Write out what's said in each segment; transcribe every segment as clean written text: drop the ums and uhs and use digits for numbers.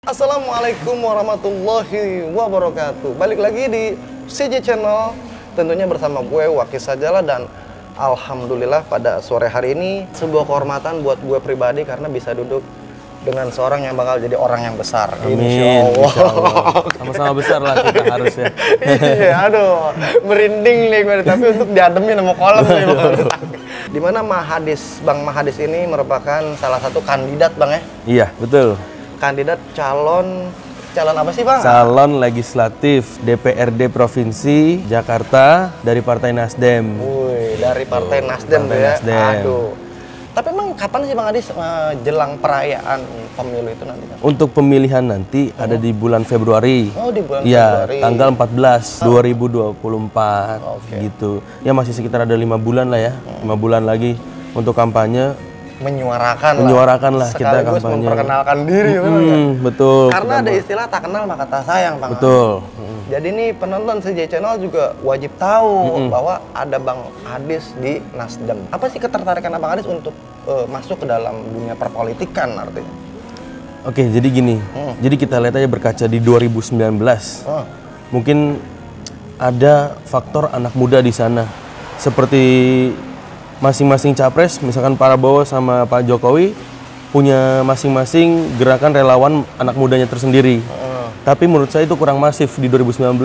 Assalamualaikum warahmatullahi wabarakatuh. Balik lagi di CJ Channel, tentunya bersama gue Waki Sajala, dan alhamdulillah pada sore hari ini sebuah kehormatan buat gue pribadi karena bisa duduk dengan seorang yang bakal jadi orang yang besar. Amin. Insya Allah. Sama-sama besar lah kita harusnya. Iya, aduh, merinding nih gue, tapi untuk diademin sama kolam nih. Dimana Bang Mahadis ini merupakan salah satu kandidat, Bang ya? Iya, betul. Kandidat calon apa sih, Bang? Calon legislatif DPRD Provinsi Jakarta dari Partai Nasdem. Wih, dari Partai Nasdem Partai ya. Nasdem. Aduh. Tapi emang kapan sih Bang Adis jelang perayaan pemilu itu nanti, Bang? Untuk pemilihan nanti ada di bulan Februari. Oh, di bulan Iya, Februari. tanggal 14 2024 Oke. gitu. Ya masih sekitar ada 5 bulan lah ya. 5 bulan lagi untuk kampanye. Menyuarakan lah kita kampanye. memperkenalkan diri, bener nggak? Betul. Karena ada istilah tak kenal maka tak sayang, Bang. Betul. Jadi nih penonton CJ Channel juga wajib tahu bahwa ada Bang Adis di Nasdem. Apa sih ketertarikan Abang Adis untuk masuk ke dalam dunia perpolitikan artinya? Oke, jadi gini. Jadi kita lihat aja berkaca di 2019. Mungkin ada faktor anak muda di sana. Seperti masing-masing capres, misalkan Pak Prabowo sama Pak Jokowi punya masing-masing gerakan relawan anak mudanya tersendiri. Tapi menurut saya itu kurang masif di 2019.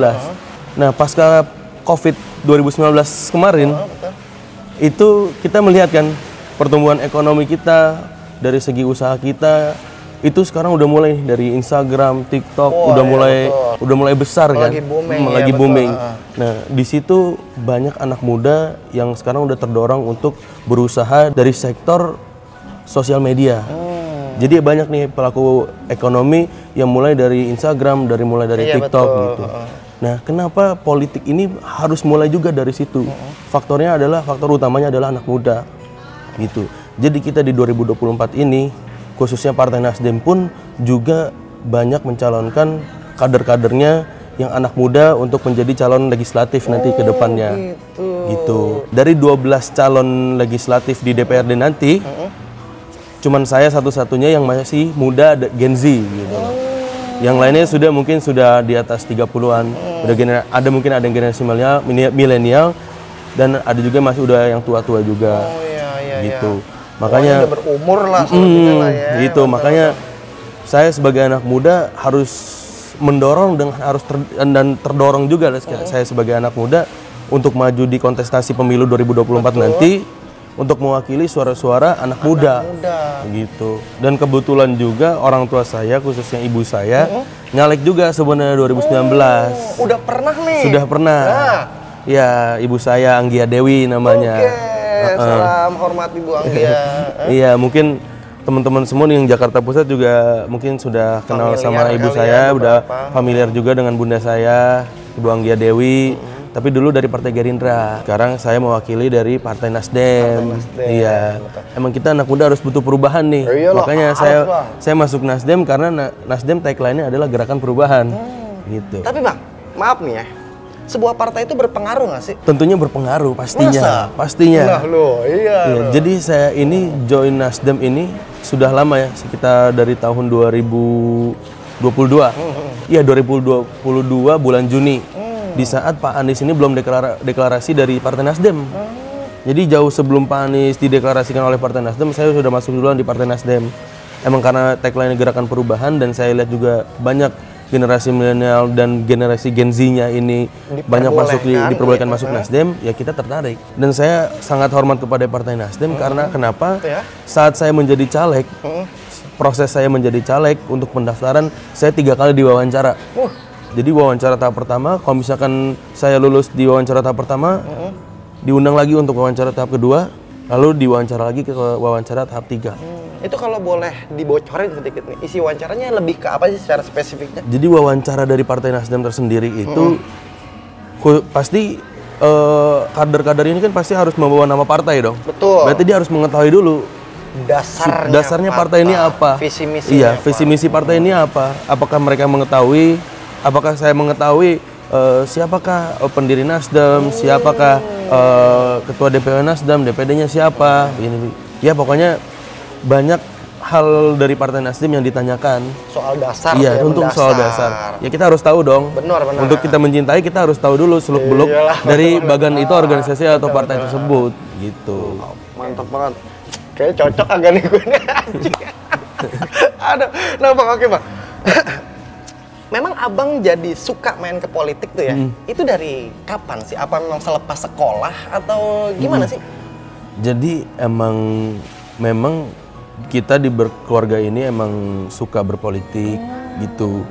Nah, pasca Covid 2019 kemarin, itu kita melihat kan pertumbuhan ekonomi kita dari segi usaha kita itu sekarang udah mulai dari Instagram, TikTok, udah mulai besar kan, lagi booming. Nah, di situ banyak anak muda yang sekarang udah terdorong untuk berusaha dari sektor sosial media. Jadi banyak nih pelaku ekonomi yang mulai dari Instagram, mulai dari TikTok gitu. Nah, kenapa politik ini harus mulai juga dari situ? Faktor utamanya adalah anak muda gitu. Jadi kita di 2024 ini, khususnya Partai Nasdem pun juga banyak mencalonkan kader-kadernya yang anak muda untuk menjadi calon legislatif nanti ke depannya. Gitu. Dari 12 calon legislatif di DPRD nanti, cuman saya satu-satunya yang masih muda, Gen Z gitu. Yang lainnya sudah di atas 30-an. Mungkin ada yang generasi milenial, dan ada juga masih udah yang tua-tua juga. Gitu. Makanya udah berumur lah lah ya. Gitu. Makanya saya sebagai anak muda harus mendorong dan terdorong juga saya sebagai anak muda untuk maju di kontestasi pemilu 2024 nanti untuk mewakili suara-suara anak muda gitu. Dan kebetulan juga orang tua saya, khususnya ibu saya, nyalek juga sebenarnya 2019. Udah pernah nih? Sudah pernah. Ya, ibu saya Anggia Dewi namanya. Salam hormat Ibu Anggia. Iya, mungkin teman-teman semua yang Jakarta Pusat juga mungkin sudah kenal sama ibu saya, udah familiar juga dengan bunda saya, Ibu Anggia Dewi. Tapi dulu dari Partai Gerindra. Sekarang saya mewakili dari Partai Nasdem. Iya. Emang kita anak muda harus butuh perubahan nih. Makanya saya masuk Nasdem karena Nasdem tagline-nya adalah gerakan perubahan. Gitu. Tapi Bang, maaf nih ya. Sebuah partai itu berpengaruh nggak sih? Tentunya berpengaruh, pastinya. Masa? Pastinya. Nah, iya. Jadi saya ini join Nasdem ini sudah lama ya, sekitar dari tahun 2022. Iya, 2022 bulan Juni. Di saat Pak Anies ini belum deklarasi dari Partai Nasdem. Jadi jauh sebelum Pak Anies dideklarasikan oleh Partai Nasdem, saya sudah masuk duluan di Partai Nasdem. Emang karena tagline gerakan perubahan, dan saya lihat juga banyak generasi milenial dan generasi Gen Z-nya ini banyak diperbolehkan masuk Nasdem, ya kita tertarik. Dan saya sangat hormat kepada Partai Nasdem karena kenapa? Saat saya menjadi caleg, proses saya menjadi caleg untuk pendaftaran, saya 3 kali diwawancara. Jadi wawancara tahap pertama, kalau misalkan saya lulus di wawancara tahap pertama, diundang lagi untuk wawancara tahap kedua, lalu diwawancara lagi ke wawancara tahap 3. Itu kalau boleh dibocorin sedikit nih, isi wawancaranya lebih ke apa sih secara spesifiknya? Jadi wawancara dari Partai Nasdem tersendiri itu pasti kader-kader ini kan pasti harus membawa nama partai dong. Betul. Berarti dia harus mengetahui dulu dasarnya partai ini apa. Visi misi. Iya, visi misi partai ini apa? Apakah mereka mengetahui? Apakah saya mengetahui siapakah pendiri Nasdem, siapakah ketua DPW Nasdem, DPD-nya siapa? Ini ya pokoknya banyak hal dari Partai Nasdem yang ditanyakan. Soal dasar. Iya, ya, untuk soal dasar. Ya kita harus tahu dong. Benar. Untuk kita mencintai kita harus tahu dulu seluk-beluk dari bagan itu organisasi atau partai tersebut gitu. Mantap banget. Kayaknya cocok agak nih gue nih. Aduh, nah Bang, oke Bang. Memang Abang jadi suka main ke politik tuh ya? Itu dari kapan sih? Apa memang selepas sekolah atau gimana sih? Jadi memang kita di keluarga ini emang suka berpolitik gitu.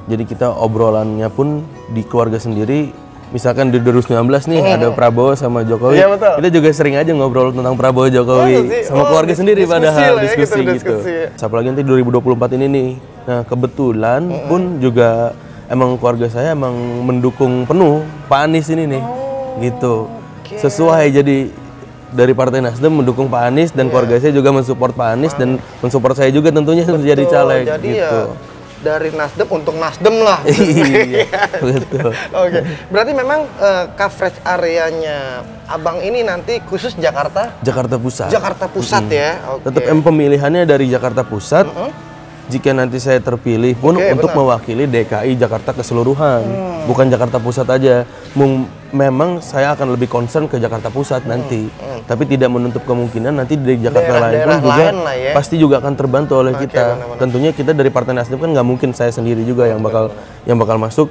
Jadi kita obrolannya pun di keluarga sendiri. Misalkan di 2019 nih ada Prabowo sama Jokowi. Iya, betul. Kita juga sering aja ngobrol tentang Prabowo Jokowi sama keluarga sendiri padahal diskusi gitu. Apalagi nanti 2024 ini nih. Nah, kebetulan pun juga emang keluarga saya emang mendukung penuh Pak Anies ini nih. Gitu. Sesuai jadi dari Partai Nasdem mendukung Pak Anies dan keluarga saya juga mensupport Pak Anies dan mensupport saya juga tentunya untuk jadi caleg jadi gitu. Ya, dari Nasdem untuk Nasdem lah. Iya, betul. Oke, berarti memang coverage areanya Abang ini nanti khusus Jakarta Pusat. Jakarta Pusat ya. Tetap pemilihannya dari Jakarta Pusat. Jika nanti saya terpilih pun untuk mewakili DKI Jakarta keseluruhan, bukan Jakarta Pusat aja. Memang saya akan lebih concern ke Jakarta Pusat nanti, tapi tidak menutup kemungkinan nanti di Jakarta lain pun juga pasti juga akan terbantu oleh kita. Tentunya kita dari Partai Nasdem kan nggak mungkin saya sendiri juga yang bakal masuk.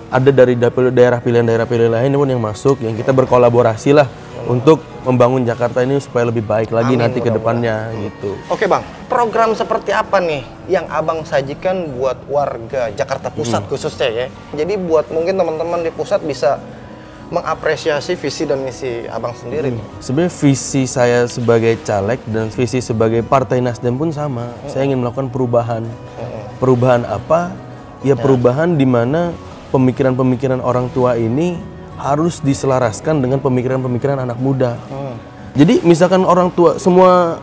Ada dari daerah pilihan lain pun yang masuk, yang kita berkolaborasi lah untuk membangun Jakarta ini supaya lebih baik lagi nanti ke depannya gitu. Oke Bang, program seperti apa nih yang Abang sajikan buat warga Jakarta Pusat khususnya ya? Jadi buat mungkin teman-teman di pusat bisa mengapresiasi visi dan misi Abang sendiri. Sebenarnya visi saya sebagai caleg dan visi sebagai Partai Nasdem pun sama. Saya ingin melakukan perubahan. Perubahan apa? Ya perubahan di mana pemikiran-pemikiran orang tua ini harus diselaraskan dengan pemikiran-pemikiran anak muda. Jadi misalkan orang tua semua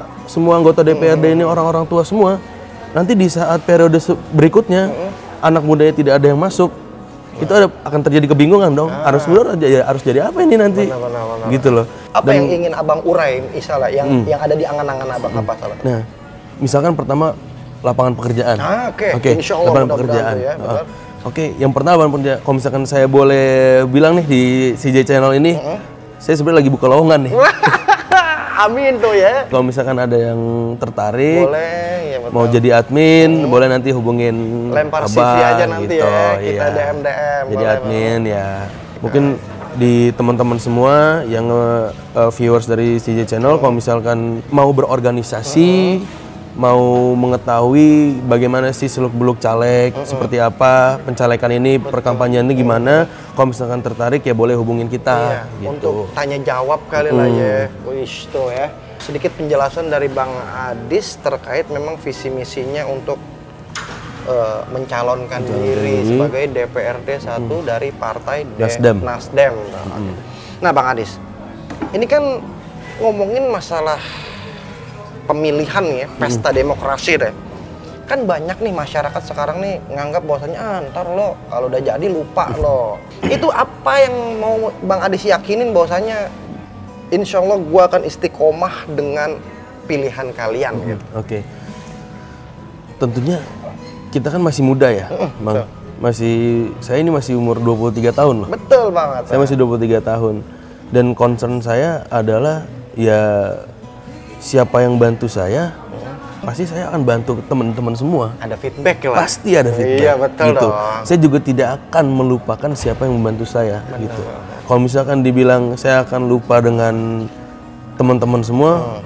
anggota DPRD ini orang-orang tua semua, nanti di saat periode berikutnya anak mudanya tidak ada yang masuk, itu akan terjadi kebingungan dong. Harus jadi apa ini nanti? Benar. Gitu loh. Apa yang ingin Abang urai misalnya yang ada di angan-angan Abang apa salah? Nah, misalkan pertama lapangan pekerjaan. Oke. Insya Allah lapangan pekerjaan. Ya, Oke, yang pertama kalau misalkan saya boleh bilang nih di CJ Channel ini, saya sebenarnya lagi buka lowongan nih. Amin tuh ya. Kalau misalkan ada yang tertarik, boleh, ya betul. Mau jadi admin, boleh nanti hubungin lempar Abang, CV aja nanti gitu. Ya, kita DM. Jadi boleh, admin ya. Mungkin di teman-teman semua yang viewers dari CJ Channel, kalau misalkan mau berorganisasi, mau mengetahui bagaimana sih seluk-beluk caleg, seperti apa pencalekan ini, perkampanyaannya gimana, kalau misalkan tertarik ya boleh hubungin kita. Gitu. Untuk tanya jawab kali lah ya. Wish tuh ya. Sedikit penjelasan dari Bang Adis terkait memang visi misinya untuk mencalonkan diri sebagai DPRD 1 dari Partai Nasdem. Nah Bang Adis, ini kan ngomongin masalah pemilihan ya, pesta demokrasi deh. Kan banyak nih masyarakat sekarang nih nganggap bahwasanya ntar lo kalau udah jadi lupa lo. Itu apa yang mau Bang Adis yakinin bahwasanya insya Allah gua akan istiqomah dengan pilihan kalian gitu. Oke. Tentunya kita kan masih muda ya, Bang. Saya ini masih umur 23 tahun loh. Betul banget. Saya masih 23 tahun. Dan concern saya adalah ya siapa yang bantu saya, pasti saya akan bantu teman-teman semua. Ada feedback lah. Pasti ada feedback. Iya betul gitu. dong. Saya juga tidak akan melupakan siapa yang membantu saya. Gitu. Kalau misalkan dibilang saya akan lupa dengan teman-teman semua,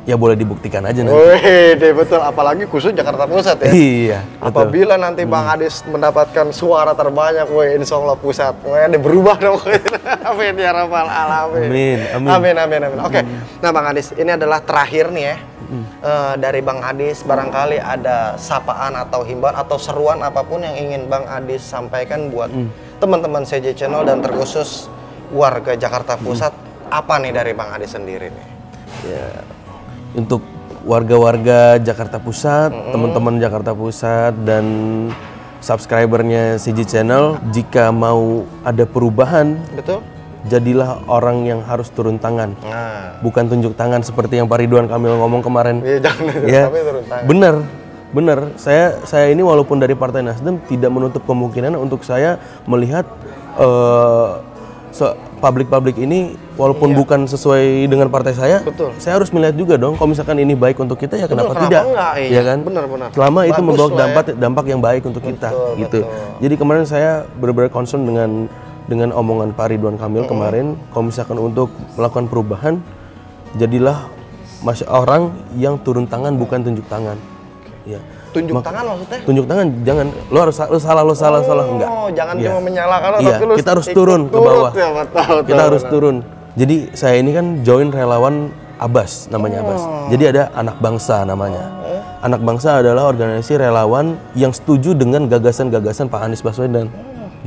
ya boleh dibuktikan aja nanti. Wih, betul. Apalagi khusus Jakarta Pusat ya. Iya. Apabila nanti Bang Adis mendapatkan suara terbanyak, insya Allah Pusat, ada berubah dong. Amin ya rabbal alamin. Amin. Oke. Nah Bang Adis, ini adalah terakhir nih ya. Dari Bang Adis, barangkali ada sapaan atau himbauan atau seruan apapun yang ingin Bang Adis sampaikan buat teman-teman CJ Channel dan terkhusus warga Jakarta Pusat. Apa nih dari Bang Adis sendiri nih? Ya. Untuk warga-warga Jakarta Pusat, teman-teman Jakarta Pusat dan subscribernya CJ Channel, jika mau ada perubahan, jadilah orang yang harus turun tangan, bukan tunjuk tangan seperti yang Pak Ridwan Kamil ngomong kemarin. Jangan tapi turun tangan. Bener. Saya ini walaupun dari Partai Nasdem tidak menutup kemungkinan untuk saya melihat publik ini walaupun bukan sesuai dengan partai saya, saya harus melihat juga dong. Kalau misalkan ini baik untuk kita ya kenapa tidak? Enggak, ya kan? Benar. Selama itu membawa dampak yang baik untuk kita, gitu. Jadi kemarin saya benar-benar concern dengan omongan Pak Ridwan Kamil kemarin. Kalau misalkan untuk melakukan perubahan, jadilah orang yang turun tangan bukan tunjuk tangan. Ya. Tunjuk tangan maksudnya? Tunjuk tangan, jangan lo salah enggak. Jangan cuma menyalahkan lo, tapi kita harus turun ke bawah. Ya, kita harus turun. Jadi saya ini kan join relawan Abbas, namanya Abbas. Jadi ada Anak Bangsa namanya. Anak Bangsa adalah organisasi relawan yang setuju dengan gagasan-gagasan Pak Anies Baswedan.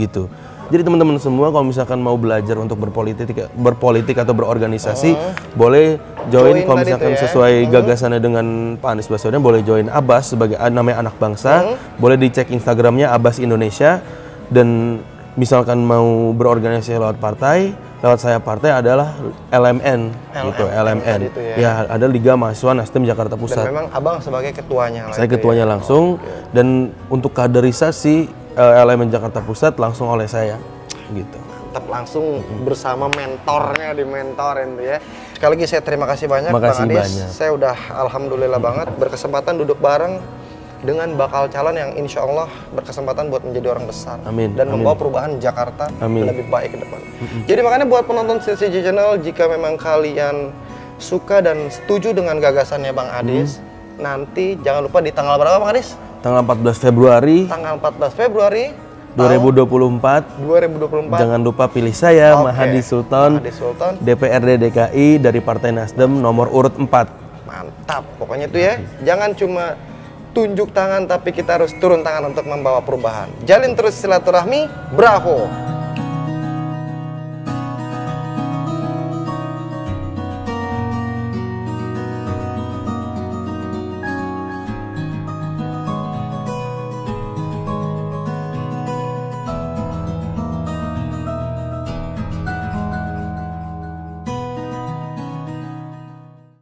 Gitu. Jadi teman-teman semua kalau misalkan mau belajar untuk berpolitik atau berorganisasi, boleh join kalau misalkan sesuai gagasannya dengan Pak Anies Baswedan, boleh join Abbas sebagai namanya Anak Bangsa. Boleh dicek Instagramnya Abbas Indonesia. Dan misalkan mau berorganisasi lewat partai, lewat saya partai adalah LMN. Gitu, LMN. Ya, ada Liga Mahasiswa Nasdem Jakarta Pusat. Dan memang Abang sebagai ketuanya. Saya ketuanya langsung. Dan untuk kaderisasi elemen Jakarta Pusat langsung oleh saya, gitu. Tetap langsung bersama mentornya, dimentorin tuh ya. Sekali lagi saya terima kasih banyak Bang Adis. Saya udah alhamdulillah banget berkesempatan duduk bareng dengan bakal calon yang insya Allah berkesempatan buat menjadi orang besar. Dan membawa perubahan Jakarta lebih baik ke depan. Jadi makanya buat penonton CCJ Channel, jika memang kalian suka dan setuju dengan gagasannya Bang Adis, nanti jangan lupa di tanggal berapa Bang Adis? Tanggal 14 Februari. Tanggal 14 Februari 2024. Jangan lupa pilih saya, Mahadi Sultan, DPRD DKI dari Partai Nasdem nomor urut 4. Mantap, pokoknya itu ya. Jangan cuma tunjuk tangan, tapi kita harus turun tangan untuk membawa perubahan. Jalin terus silaturahmi, bravo!